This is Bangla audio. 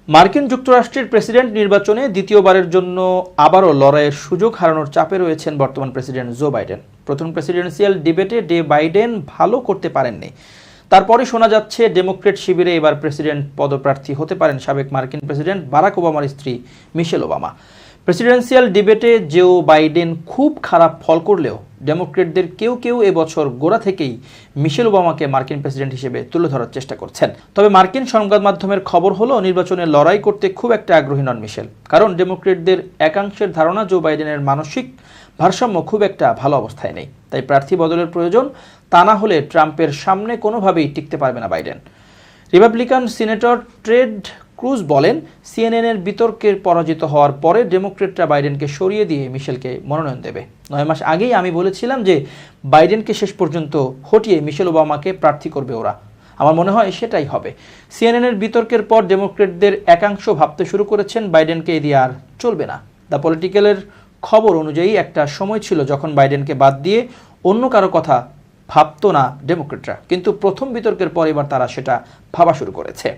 মার্কিন যুক্তরাষ্ট্রের প্রেসিডেন্ট নির্বাচনে দ্বিতীয়বারের জন্য আবারও লড়াইয়ের সুযোগ হারানোর চাপে রয়েছেন বর্তমান প্রেসিডেন্ট জো বাইডেন। প্রথম প্রেসিডেন্সিয়াল ডিবেটে বাইডেন ভালো করতে পারেননি। তারপরে শোনা যাচ্ছে ডেমোক্রেট শিবিরে এবার প্রেসিডেন্ট পদপ্রার্থী হতে পারেন সাবেক মার্কিন প্রেসিডেন্ট বারাক ওবামার স্ত্রী মিশেল ওবামা। প্রেসিডেন্সিয়াল ডিবেটে জো বাইডেন খুব খারাপ ফল করলেও ডেমোক্রেটদের কেউ কেউ এবছর গোড়া থেকেই মিশেল ওবামাকে মার্কিন প্রেসিডেন্ট হিসেবে তুলে ধরার চেষ্টা করছেন। তবে মার্কিন সংবাদ মাধ্যমের খবর হলো নির্বাচনে লড়াই করতে খুব একটা আগ্রহী নন মিশেল, কারণ ডেমোক্রেটদের একাংশের ধারণা জো বাইডেনের মানসিক ভারসাম্য খুব একটা ভালো অবস্থায় নেই। তাই প্রার্থী বদলের প্রয়োজন, তা না হলে ট্রাম্পের সামনে কোনোভাবেই টিকতে পারবে না Biden. Republican senator Ted Cruz বলেন, সিএনএনের বিতর্কের পরাজিত হওয়ার পরে ডেমোক্রেটরা বাইডেনকে সরিয়ে দিয়ে মিশেলকে মনোনয়ন দেবে। 9 মাস আগেই আমি বলেছিলাম যে বাইডেনকে শেষ পর্যন্ত হটিয়ে মিশেল ওবামাকে প্রার্থী করবে ওরা। আমার মনে হয় সেটাই হবে। সিএনএনের বিতর্কের পর ডেমোক্রেটদের একাংশ ভাবতে শুরু করেছেন বাইডেনকে দিয়ে আর চলবে না। দ্য পলিটিক্যালের খবর অনুযায়ী একটা সময় ছিল যখন বাইডেনকে বাদ দিয়ে অন্য কারো কথা ভাবতো না ডেমোক্রেটরা, কিন্তু প্রথম বিতর্কের পর এবার তারা সেটা ভাবা শুরু করেছে।